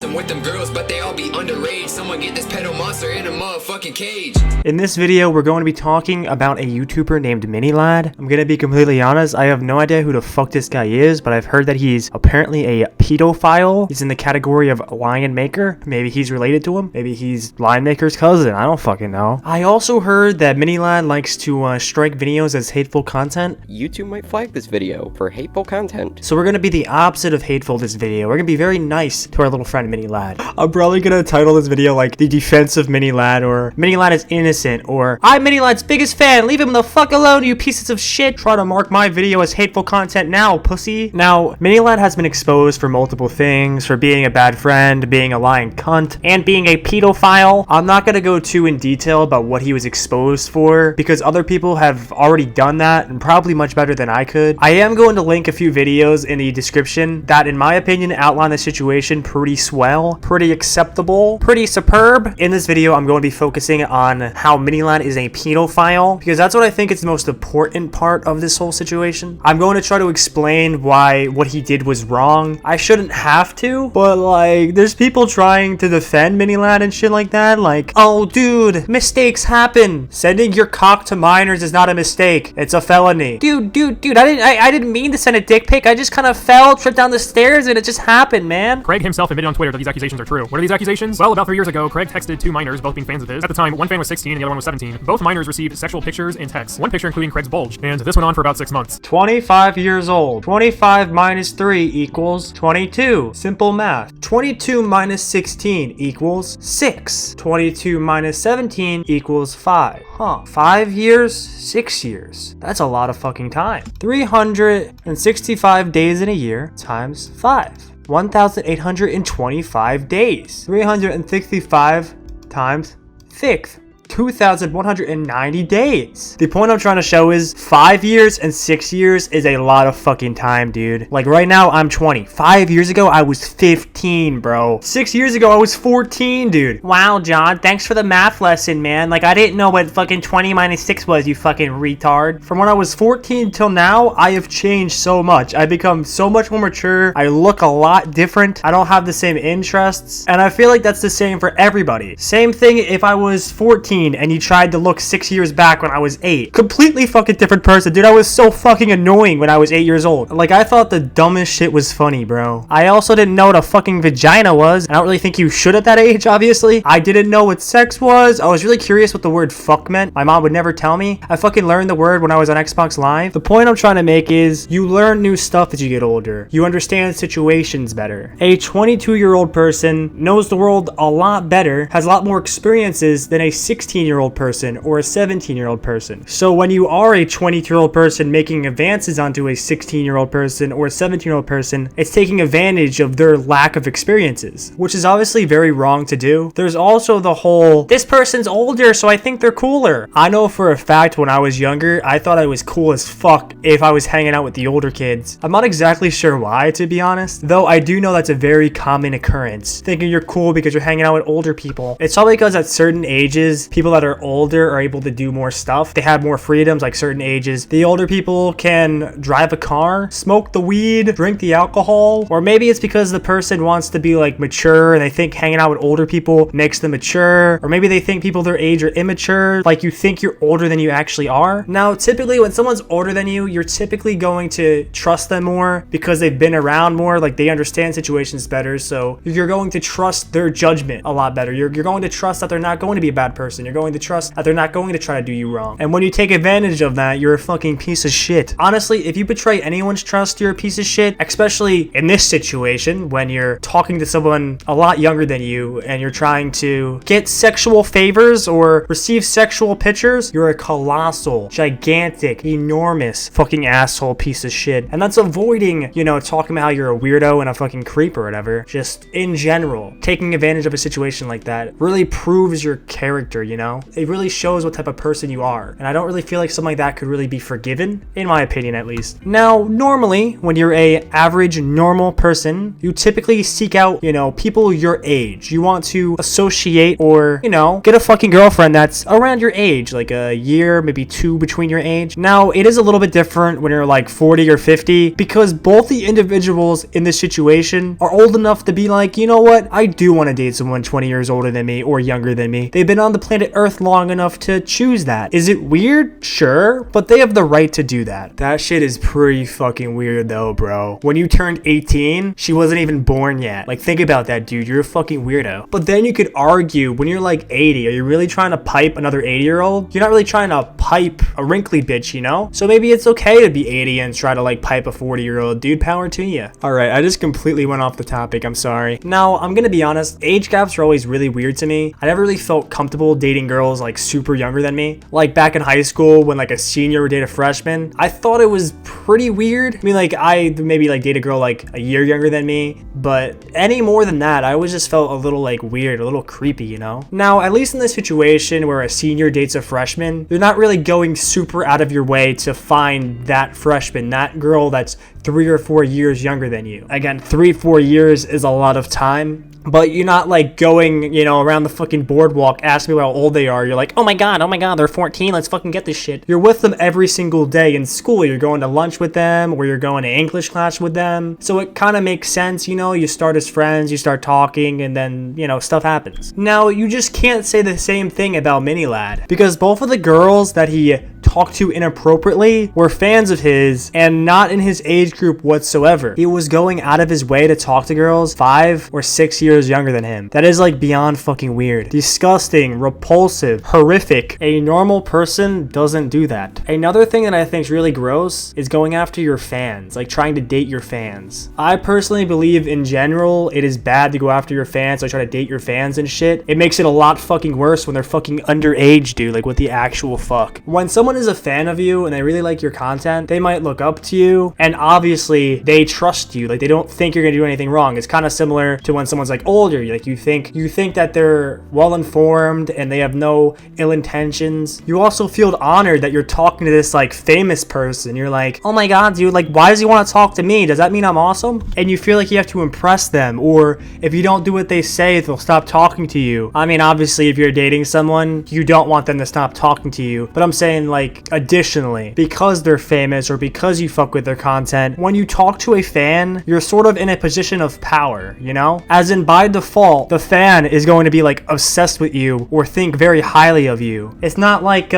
I'm with them girls, but they all be underage. Someone get this pedo monster in a motherfucking cage. In this video, we're going to be talking about a YouTuber named miniladd. I'm gonna be completely honest, I have no idea who the fuck this guy is, but I've heard that he's apparently a pedophile. He's in the category of lion maker. Maybe he's related to him. Maybe he's lion maker's cousin. I don't fucking know. I also heard that miniladd likes to strike videos as hateful content. YouTube might flag this video for hateful content. So we're gonna be the opposite of hateful this video. We're gonna be very nice to our little friend miniladd. I'm probably gonna title this video like the defense of miniladd, or miniladd is innocent, or I'm miniladd's biggest fan, leave him the fuck alone, you pieces of shit. Try to mark my video as hateful content now, pussy. Now, miniladd has been exposed for multiple things, for being a bad friend, being a lying cunt, and being a pedophile. I'm not gonna go too in detail about what he was exposed for, because other people have already done that, and probably much better than I could. I am going to link a few videos in the description that, in my opinion, outline the situation pretty swell, pretty acceptable, pretty superb. In this video, I'm going to be focusing on how miniladd is a pedophile, because that's what I think is the most important part of this whole situation. I'm going to try to explain why what he did was wrong. I shouldn't have to, but like, there's people trying to defend miniladd and shit like that, like, oh dude, mistakes happen. Sending your cock to minors is not a mistake, it's a felony. Dude, I didn't mean to send a dick pic. I just kind of fell, tripped down the stairs, and it just happened, man. Craig himself admitted on Twitter that these accusations are true. What are these accusations? Well, about 3 years ago, Craig texted 2 minors, both being fans of his. At the time, one fan was 16 and the other one was 17. Both minors received sexual pictures and texts, one picture including Craig's bulge, and this went on for about 6 months. 25 years old. 25 minus 3 equals 22. Simple math. 22 minus 16 equals 6. 22 minus 17 equals 5. Huh. 5 years? 6 years. That's a lot of fucking time. 365 days in a year times 5. 1,825 days. 365 times 6. 2,190 days. The point I'm trying to show is 5 years and 6 years is a lot of fucking time, dude. Like right now, I'm 20. 5 years ago, I was 15, bro. 6 years ago, I was 14, dude. Wow, John, thanks for the math lesson, man. Like, I didn't know what fucking 20 minus 6 was, you fucking retard. From when I was 14 till now, I have changed so much. I've become so much more mature. I look a lot different. I don't have the same interests. And I feel like that's the same for everybody. Same thing if I was 14 and you tried to look 6 years back when I was 8. Completely fucking different person, dude. I was so fucking annoying when I was 8 years old. Like, I thought the dumbest shit was funny, bro. I also didn't know what a fucking vagina was. I don't really think you should at that age, obviously. I didn't know what sex was. I was really curious what the word fuck meant. My mom would never tell me. I fucking learned the word when I was on Xbox Live. The point I'm trying to make is you learn new stuff as you get older. You understand situations better. A 22-year-old person knows the world a lot better, has a lot more experiences than a 16-year-old person or a 17-year-old person. So when you are a 22-year-old person making advances onto a 16-year-old person or a 17-year-old person, it's taking advantage of their lack of experiences, which is obviously very wrong to do. There's also the whole, this person's older, so I think they're cooler. I know for a fact when I was younger, I thought I was cool as fuck if I was hanging out with the older kids. I'm not exactly sure why, to be honest, though I do know that's a very common occurrence, thinking you're cool because you're hanging out with older people. It's probably because at certain ages, people that are older are able to do more stuff. They have more freedoms, like certain ages. The older people can drive a car, smoke the weed, drink the alcohol, or maybe it's because the person wants to be like mature and they think hanging out with older people makes them mature, or maybe they think people their age are immature, like you think you're older than you actually are. Now, typically when someone's older than you, you're typically going to trust them more because they've been around more, like they understand situations better, so you're going to trust their judgment a lot better. You're going to trust that they're not going to be a bad person. You're going to trust that they're not going to try to do you wrong. And when you take advantage of that, you're a fucking piece of shit. Honestly, if you betray anyone's trust, you're a piece of shit, especially in this situation when you're talking to someone a lot younger than you and you're trying to get sexual favors or receive sexual pictures. You're a colossal, gigantic, enormous fucking asshole piece of shit. And that's avoiding, you know, talking about how you're a weirdo and a fucking creep or whatever. Just in general, taking advantage of a situation like that really proves your character, you know? It really shows what type of person you are. And I don't really feel like something like that could really be forgiven, in my opinion at least. Now, normally, when you're a average, normal person, you typically seek out, you know, people your age. You want to associate or, you know, get a fucking girlfriend that's around your age, like a year, maybe 2 between your age. Now, it is a little bit different when you're like 40 or 50 because both the individuals in this situation are old enough to be like, you know what? I do want to date someone 20 years older than me or younger than me. They've been on the planet Earth long enough to choose that. Is it weird? Sure, but they have the right to do that. That shit is pretty fucking weird though, bro. When you turned 18, she wasn't even born yet. Like, think about that, dude. You're a fucking weirdo. But then you could argue, when you're like 80, are you really trying to pipe another 80-year-old? You're not really trying to pipe a wrinkly bitch, you know? So maybe it's okay to be 80 and try to like pipe a 40-year-old dude. Power to you. All right, I just completely went off the topic. I'm sorry. Now, I'm gonna be honest. Age gaps are always really weird to me. I never really felt comfortable dating girls like super younger than me. Like back in high school when like a senior would date a freshman, I thought it was pretty weird. I mean, like I maybe like date a girl like a year younger than me, but any more than that, I always just felt a little like weird, a little creepy, you know? Now, at least in this situation where a senior dates a freshman, you're not really going super out of your way to find that freshman, that girl that's 3 or 4 years younger than you. Again, 3-4 years is a lot of time, but you're not like going, you know, around the fucking boardwalk asking me how old they are. You're like, oh my god, they're 14, let's fucking get this shit. You're with them every single day in school. You're going to lunch with them or you're going to English class with them. So it kind of makes sense, you know, you start as friends, you start talking, and then, you know, stuff happens. Now, you just can't say the same thing about Minilad, because both of the girls that he talked to inappropriately were fans of his and not in his age group whatsoever. He was going out of his way to talk to girls 5 or 6 years younger than him. That is like beyond fucking weird. Disgusting, repulsive, horrific. A normal person doesn't do that. Another thing that I think is really gross is going after your fans, like trying to date your fans. I personally believe in general it is bad to go after your fans, like try to date your fans and shit. It makes it a lot fucking worse when they're fucking underage, dude. Like what the actual fuck? When someone is a fan of you and they really like your content, they might look up to you and obviously they trust you. Like they don't think you're gonna do anything wrong. It's kind of similar to when someone's like older. Like you think that they're well informed and they have no ill intentions. You also feel honored that you're talking to this like famous person. You're like, oh my god, dude, like why does he want to talk to me? Does that mean I'm awesome? And you feel like you have to impress them, or if you don't do what they say, they'll stop talking to you. I mean, obviously if you're dating someone, you don't want them to stop talking to you, but I'm saying like additionally, because they're famous or because you fuck with their content, when you talk to a fan, you're sort of in a position of power, you know? As in by default, the fan is going to be like obsessed with you or think very highly of you. It's not like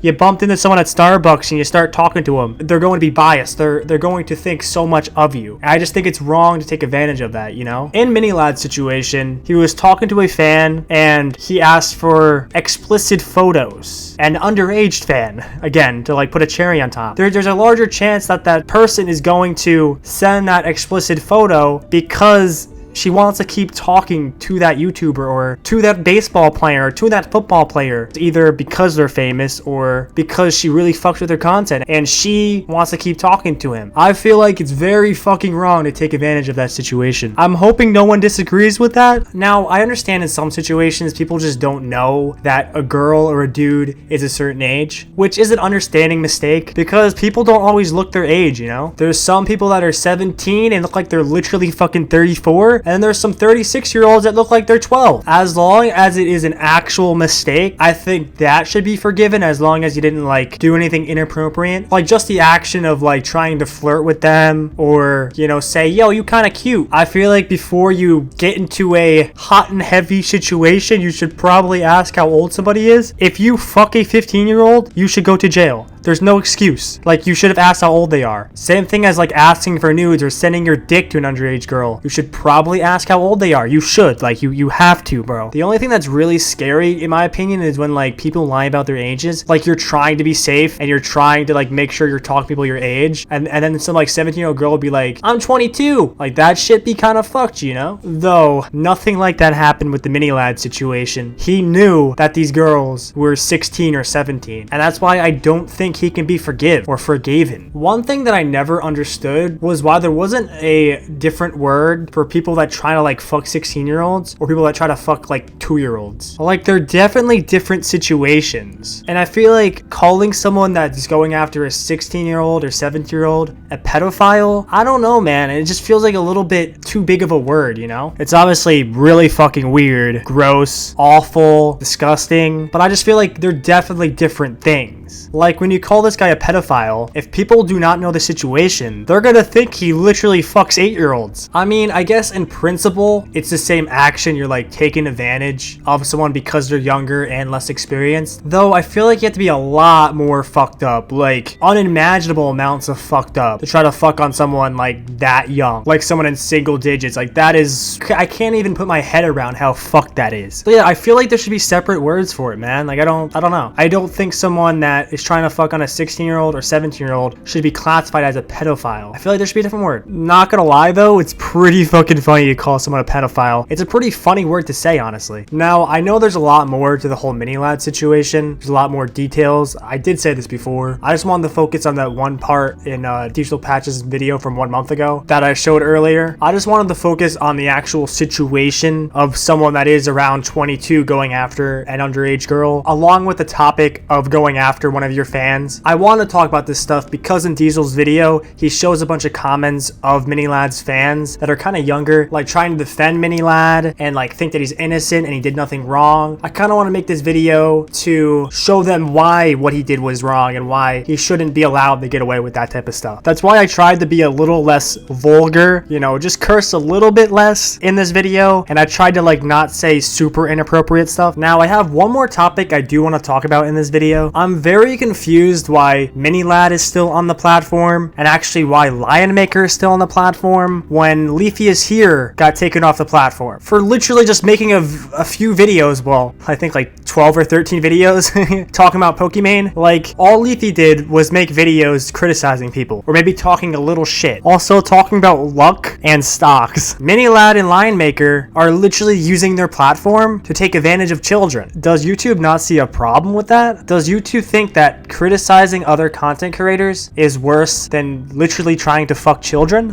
you bumped into someone at Starbucks and you start talking to them. They're going to be biased. They're going to think so much of you. And I just think it's wrong to take advantage of that, you know? In Minilad's situation, he was talking to a fan and he asked for explicit photos. An underage fan, again, to like put a cherry on top. There's a larger chance that that person is going to send that explicit photo because she wants to keep talking to that YouTuber or to that baseball player or to that football player, either because they're famous or because she really fucks with their content and she wants to keep talking to him. I feel like it's very fucking wrong to take advantage of that situation. I'm hoping no one disagrees with that. Now, I understand in some situations people just don't know that a girl or a dude is a certain age, which is an understanding mistake because people don't always look their age, you know? There's some people that are 17 and look like they're literally fucking 34. And there's some 36-year-olds that look like they're 12. As long as it is an actual mistake, I think that should be forgiven as long as you didn't like do anything inappropriate. Like just the action of like trying to flirt with them or, you know, say, yo, you kind of cute. I feel like before you get into a hot and heavy situation, you should probably ask how old somebody is. If you fuck a 15-year-old, you should go to jail. There's no excuse. Like, you should have asked how old they are. Same thing as like asking for nudes or sending your dick to an underage girl. You should probably ask how old they are. You should. Like, you have to, bro. The only thing that's really scary, in my opinion, is when like people lie about their ages. Like, you're trying to be safe and you're trying to like make sure you're talking to people your age. And then some like 17-year-old girl will be like, I'm 22. Like, that shit be kind of fucked, you know? Though, nothing like that happened with the Minilad situation. He knew that these girls were 16 or 17. And that's why I don't think think he can be forgiven. One thing that I never understood was why there wasn't a different word for people that try to like fuck 16-year-olds or people that try to fuck like 2-year-olds. Like they're definitely different situations. And I feel like calling someone that's going after a 16-year-old or 17-year-old a pedophile, I don't know, man. It just feels like a little bit too big of a word, you know? It's obviously really fucking weird, gross, awful, disgusting, but I just feel like they're definitely different things. Like when you call this guy a pedophile, if people do not know the situation, they're gonna think he literally fucks 8-year-olds. I mean, I guess in principle, it's the same action. You're like taking advantage of someone because they're younger and less experienced. Though I feel like you have to be a lot more fucked up, like unimaginable amounts of fucked up to try to fuck on someone like that young, like someone in single digits. Like that is, I can't even put my head around how fucked that is. So yeah, I feel like there should be separate words for it, man. Like I don't know. I don't think someone that is trying to fuck on a 16-year-old or 17-year-old should be classified as a pedophile. I feel like there should be a different word. Not gonna lie though, it's pretty fucking funny to call someone a pedophile. It's a pretty funny word to say, honestly. Now, I know there's a lot more to the whole miniladd situation. There's a lot more details. I did say this before. I just wanted to focus on that one part in Digital Patche's video from 1 month ago that I showed earlier. I just wanted to focus on the actual situation of someone that is around 22 going after an underage girl, along with the topic of going after one of your fans. I want to talk about this stuff because in Diesel's video, he shows a bunch of comments of miniladd's fans that are kind of younger, like trying to defend miniladd and like think that he's innocent and he did nothing wrong. I kind of want to make this video to show them why what he did was wrong and why he shouldn't be allowed to get away with that type of stuff. That's why I tried to be a little less vulgar, you know, just curse a little bit less in this video, and I tried to like not say super inappropriate stuff. Now I have one more topic I do want to talk about in this video. I'm very confused why miniladd is still on the platform and actually why Lionmaker is still on the platform when Leafy is here got taken off the platform for literally just making a few videos. Well, I think like 12 or 13 videos talking about Pokemon. Like all Leafy did was make videos criticizing people or maybe talking a little shit. Also talking about luck and stocks. Miniladd and Lionmaker are literally using their platform to take advantage of children. Does YouTube not see a problem with that? Does YouTube think that criticizing other content creators is worse than literally trying to fuck children?